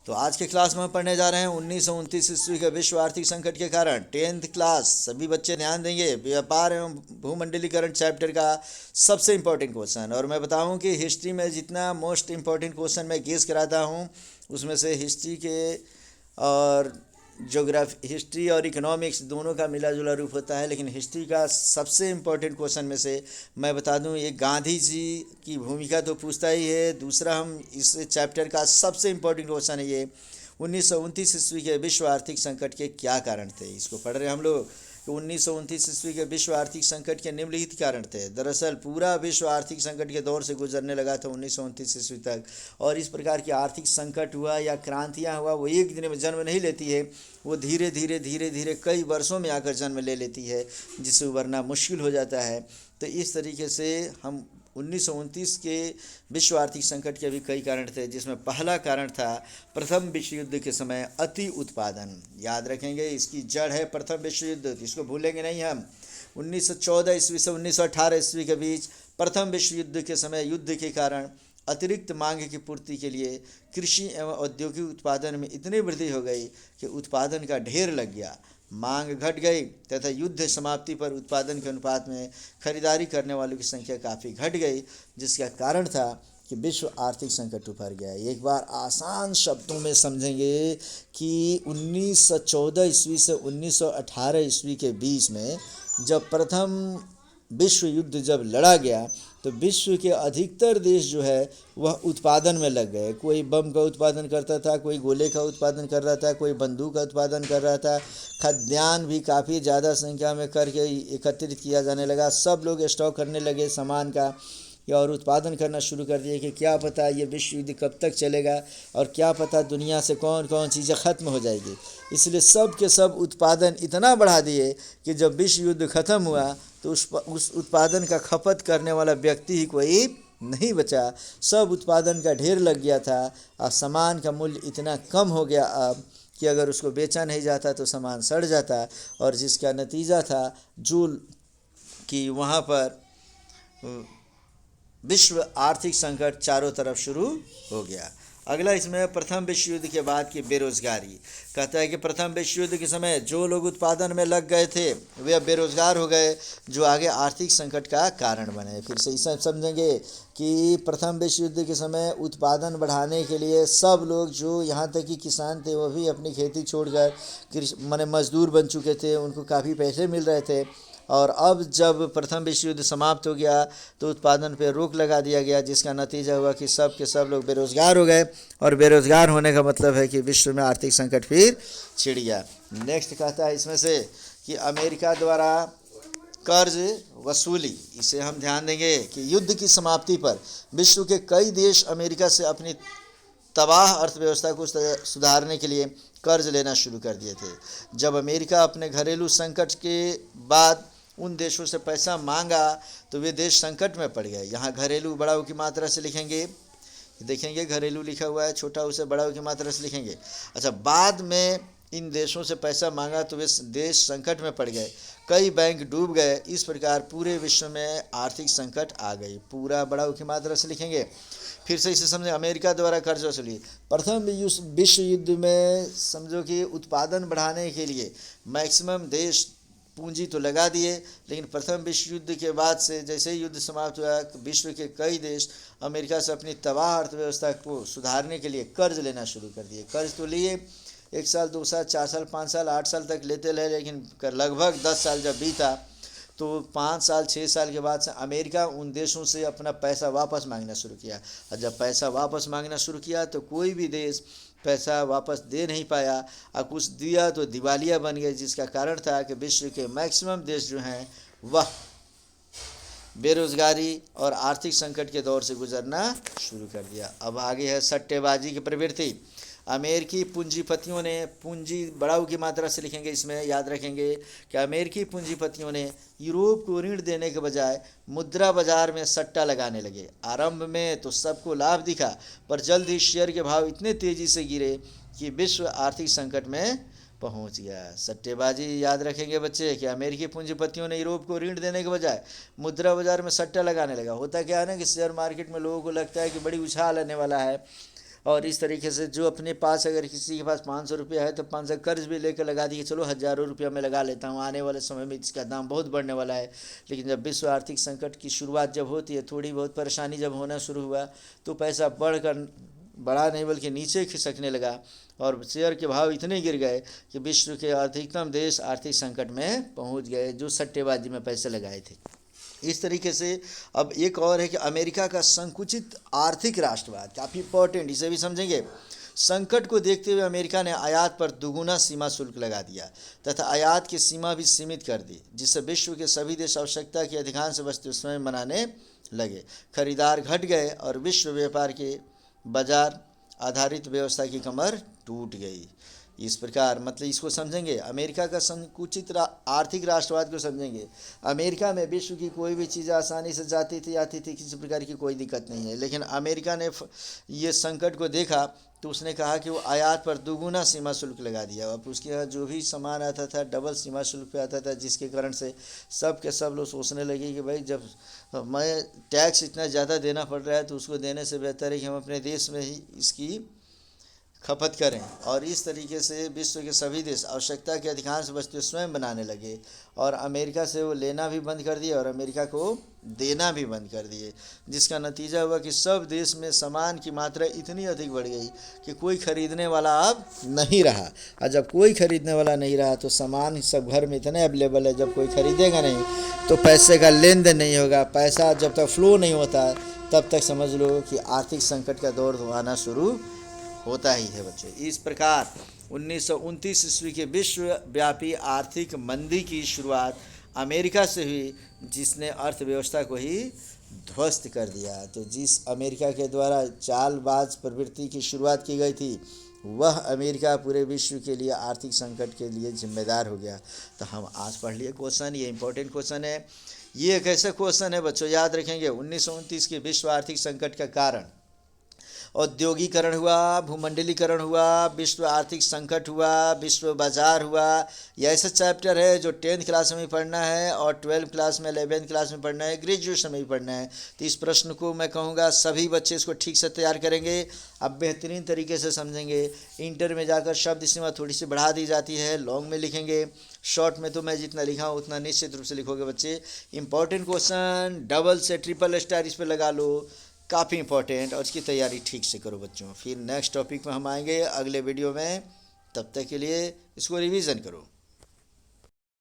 तो आज के क्लास में हम पढ़ने जा रहे हैं 1929 ईस्वी के विश्व आर्थिक संकट के कारण। 10th क्लास सभी बच्चे ध्यान देंगे। व्यापार एवं भूमंडलीकरण चैप्टर का सबसे इम्पोर्टेंट क्वेश्चन। और मैं बताऊं कि हिस्ट्री में जितना मोस्ट इम्पोर्टेंट क्वेश्चन मैं गेस कराता हूं, उसमें से हिस्ट्री के और ज्योग्राफी, हिस्ट्री और इकोनॉमिक्स दोनों का मिला जुला रूप होता है। लेकिन हिस्ट्री का सबसे इम्पोर्टेंट क्वेश्चन में से मैं बता दूं, ये गांधी जी की भूमिका तो पूछता ही है। दूसरा, हम इस चैप्टर का सबसे इम्पोर्टेंट क्वेश्चन है ये 1929 ईस्वी के विश्व आर्थिक संकट के क्या कारण थे। इसको पढ़ रहे हैं हम लोग कि 1929 ईस्वी के विश्व आर्थिक संकट के निम्नलिखित कारण थे। दरअसल पूरा विश्व आर्थिक संकट के दौर से गुजरने लगा था 1929 ईस्वी तक। और इस प्रकार की आर्थिक संकट हुआ या क्रांतियाँ हुआ, वो एक दिन में जन्म नहीं लेती है, वो धीरे धीरे कई वर्षों में आकर जन्म ले लेती है, जिससे उबरना मुश्किल हो जाता है। तो इस तरीके से हम 1929 के विश्व आर्थिक संकट के भी कई कारण थे, जिसमें पहला कारण था प्रथम विश्व युद्ध के समय अति उत्पादन। याद रखेंगे, इसकी जड़ है प्रथम विश्व युद्ध, इसको भूलेंगे नहीं हम। 1914 ईस्वी से 1918 ईस्वी के बीच प्रथम विश्व युद्ध के समय युद्ध के कारण अतिरिक्त मांग की पूर्ति के लिए कृषि एवं औद्योगिक उत्पादन में इतनी वृद्धि हो गई कि उत्पादन का ढेर लग गया, मांग घट गई तथा युद्ध समाप्ति पर उत्पादन के अनुपात में खरीदारी करने वालों की संख्या काफ़ी घट गई, जिसका कारण था कि विश्व आर्थिक संकट उभर गया। एक बार आसान शब्दों में समझेंगे कि 1914 ईस्वी से 1918 ईस्वी के बीच में जब प्रथम विश्व युद्ध जब लड़ा गया, तो विश्व के अधिकतर देश जो है वह उत्पादन में लग गए। कोई बम का उत्पादन करता था, कोई गोले का उत्पादन कर रहा था, कोई बंदूक का उत्पादन कर रहा था। खाद्यान्न भी काफ़ी ज़्यादा संख्या में करके एकत्रित किया जाने लगा। सब लोग स्टॉक करने लगे सामान का और उत्पादन करना शुरू कर दिए कि क्या पता ये विश्व युद्ध कब तक चलेगा और क्या पता दुनिया से कौन कौन चीज़ें ख़त्म हो जाएगी। इसलिए सब के सब उत्पादन इतना बढ़ा दिए कि जब विश्व युद्ध ख़त्म हुआ तो उस उत्पादन का खपत करने वाला व्यक्ति ही कोई नहीं बचा। सब उत्पादन का ढेर लग गया था और सामान का मूल्य इतना कम हो गया अब कि अगर उसको बेचा नहीं जाता तो सामान सड़ जाता, और जिसका नतीजा था जो कि वहाँ पर विश्व आर्थिक संकट चारों तरफ शुरू हो गया। अगला इसमें प्रथम विश्व युद्ध के बाद की बेरोजगारी। कहता है कि प्रथम विश्व युद्ध के समय जो लोग उत्पादन में लग गए थे वे अब बेरोजगार हो गए, जो आगे आर्थिक संकट का कारण बने। फिर से इसे समझेंगे कि प्रथम विश्व युद्ध के समय उत्पादन बढ़ाने के लिए सब लोग, जो यहाँ तक कि किसान थे, वो भी अपनी खेती छोड़कर माने मजदूर बन चुके थे, उनको काफ़ी पैसे मिल रहे थे। और अब जब प्रथम विश्व युद्ध समाप्त हो गया तो उत्पादन पर रोक लगा दिया गया, जिसका नतीजा हुआ कि सब के सब लोग बेरोजगार हो गए। और बेरोजगार होने का मतलब है कि विश्व में आर्थिक संकट फिर छिड़ गया। नेक्स्ट कहता है इसमें से कि अमेरिका द्वारा कर्ज वसूली। इसे हम ध्यान देंगे कि युद्ध की समाप्ति पर विश्व के कई देश अमेरिका से अपनी तबाह अर्थव्यवस्था को सुधारने के लिए कर्ज लेना शुरू कर दिए थे। जब अमेरिका अपने घरेलू संकट के बाद उन देशों से पैसा मांगा तो वे देश संकट में पड़ गए। यहाँ घरेलू बड़ा ऊ की मात्रा से लिखेंगे, देखेंगे घरेलू लिखा हुआ है, छोटा ऊ से बड़ा ऊ की मात्रा से लिखेंगे। अच्छा, बाद में इन देशों से पैसा मांगा तो वे देश संकट में पड़ गए, कई बैंक डूब गए। इस प्रकार पूरे विश्व में आर्थिक संकट आ गई। पूरा बड़ा ऊ की मात्रा से लिखेंगे। फिर से इसे समझे, अमेरिका द्वारा कर्ज वसूली। प्रथम विश्व युद्ध में समझो कि उत्पादन बढ़ाने के लिए मैक्सिमम देश पूंजी तो लगा दिए, लेकिन प्रथम विश्व युद्ध के बाद से जैसे ही युद्ध समाप्त हुआ, विश्व के कई देश अमेरिका से अपनी तबाह अर्थव्यवस्था को सुधारने के लिए कर्ज लेना शुरू कर दिए। कर्ज तो लिए 1 साल 2 साल 4 साल 5 साल 8 साल तक लेते रहे, लेकिन लगभग 10 साल जब बीता तो 5 साल 6 साल के बाद से अमेरिका उन देशों से अपना पैसा वापस मांगना शुरू किया। और जब पैसा वापस मांगना शुरू किया तो कोई भी देश पैसा वापस दे नहीं पाया, और कुछ दिया तो दिवालिया बन गए, जिसका कारण था कि विश्व के मैक्सिमम देश जो हैं वह बेरोजगारी और आर्थिक संकट के दौर से गुजरना शुरू कर दिया। अब आगे है सट्टेबाजी की प्रवृत्ति। अमेरिकी पूंजीपतियों ने, पूंजी बड़ाऊ की मात्रा से लिखेंगे, इसमें याद रखेंगे कि अमेरिकी पूंजीपतियों ने यूरोप को ऋण देने के बजाय मुद्रा बाजार में सट्टा लगाने लगे। आरंभ में तो सबको लाभ दिखा, पर जल्द ही शेयर के भाव इतने तेजी से गिरे कि विश्व आर्थिक संकट में पहुंच गया। सट्टेबाजी याद रखेंगे बच्चे कि अमेरिकी पूंजीपतियों ने यूरोप को ऋण देने के बजाय मुद्रा बाजार में सट्टा लगाने लगा। होता क्या है ना कि शेयर मार्केट में लोगों को लगता है कि बड़ी उछाल आने वाला है और इस तरीके से जो अपने पास, अगर किसी के पास 500 रुपया है तो 500 कर्ज भी लेकर लगा दिए, चलो हज़ारों रुपया मैं लगा लेता हूँ, आने वाले समय में इसका दाम बहुत बढ़ने वाला है। लेकिन जब विश्व आर्थिक संकट की शुरुआत जब होती है, थोड़ी बहुत परेशानी जब होना शुरू हुआ, तो पैसा बढ़ा नहीं बल्कि नीचे खिसकने लगा और शेयर के भाव इतने गिर गए कि विश्व के अधिकतम देश आर्थिक संकट में पहुंच गए, जो सट्टेबाजी में पैसे लगाए थे। इस तरीके से अब एक और है कि अमेरिका का संकुचित आर्थिक राष्ट्रवाद, काफ़ी इंपॉर्टेंट, इसे भी समझेंगे। संकट को देखते हुए अमेरिका ने आयात पर दुगुना सीमा शुल्क लगा दिया तथा आयात की सीमा भी सीमित कर दी, जिससे विश्व के सभी देश आवश्यकता की अधिकांश वस्तु स्वयं बनाने लगे। खरीदार घट गए और विश्व व्यापार के बाजार आधारित व्यवस्था की कमर टूट गई। इस प्रकार, मतलब इसको समझेंगे, अमेरिका का संकुचित आर्थिक राष्ट्रवाद को समझेंगे। अमेरिका में विश्व की कोई भी चीज़ आसानी से जाती थी, आती थी, किसी प्रकार की कोई दिक्कत नहीं है। लेकिन अमेरिका ने ये संकट को देखा तो उसने कहा कि वो आयात पर दुगुना सीमा शुल्क लगा दिया। अब उसके यहाँ जो भी सामान आता था डबल सीमा शुल्क पे आता था, जिसके कारण से सब के सब लोग सोचने लगे कि भाई जब मैं टैक्स इतना ज़्यादा देना पड़ रहा है तो उसको देने से बेहतर है कि हम अपने देश में ही इसकी खपत करें। और इस तरीके से विश्व के सभी देश आवश्यकता की अधिकांश वस्तुएं स्वयं बनाने लगे और अमेरिका से वो लेना भी बंद कर दिए और अमेरिका को देना भी बंद कर दिए, जिसका नतीजा हुआ कि सब देश में सामान की मात्रा इतनी अधिक बढ़ गई कि कोई खरीदने वाला अब नहीं रहा। और जब कोई खरीदने वाला नहीं रहा तो सामान सब घर में इतने अवेलेबल है, जब कोई खरीदेगा नहीं तो पैसे का लेन देन नहीं होगा। पैसा जब तक फ्लो नहीं होता तब तक समझ लो कि आर्थिक संकट का दौर आना शुरू होता ही है बच्चों। इस प्रकार 1929 ईस्वी के विश्वव्यापी आर्थिक मंदी की शुरुआत अमेरिका से हुई, जिसने अर्थव्यवस्था को ही ध्वस्त कर दिया। तो जिस अमेरिका के द्वारा चालबाज प्रवृत्ति की शुरुआत की गई थी, वह अमेरिका पूरे विश्व के लिए आर्थिक संकट के लिए जिम्मेदार हो गया। तो हम आज पढ़ लिए क्वेश्चन, ये इंपॉर्टेंट क्वेश्चन है। ये एक ऐसा क्वेश्चन है बच्चों, याद रखेंगे, 1929 के विश्व आर्थिक संकट का कारण औद्योगिकरण हुआ, भूमंडलीकरण हुआ, विश्व आर्थिक संकट हुआ, विश्व बाजार हुआ। यह ऐसा चैप्टर है जो 10th क्लास में भी पढ़ना है और 12th क्लास में, 11th क्लास में पढ़ना है, ग्रेजुएशन में भी पढ़ना है। तो इस प्रश्न को मैं कहूँगा सभी बच्चे इसको ठीक से तैयार करेंगे, अब बेहतरीन तरीके से समझेंगे। इंटर में जाकर शब्द सीमा थोड़ी सी बढ़ा दी जाती है, लॉन्ग में लिखेंगे, शॉर्ट में तो मैं जितना लिखा हूँ उतना निश्चित रूप से लिखोगे बच्चे। इंपॉर्टेंट क्वेश्चन, डबल से ट्रिपल स्टार इस पर लगा लो, काफ़ी इंपॉर्टेंट, और इसकी तैयारी ठीक से करो बच्चों। फिर नेक्स्ट टॉपिक में हम आएंगे अगले वीडियो में, तब तक के लिए इसको रिवीजन करो।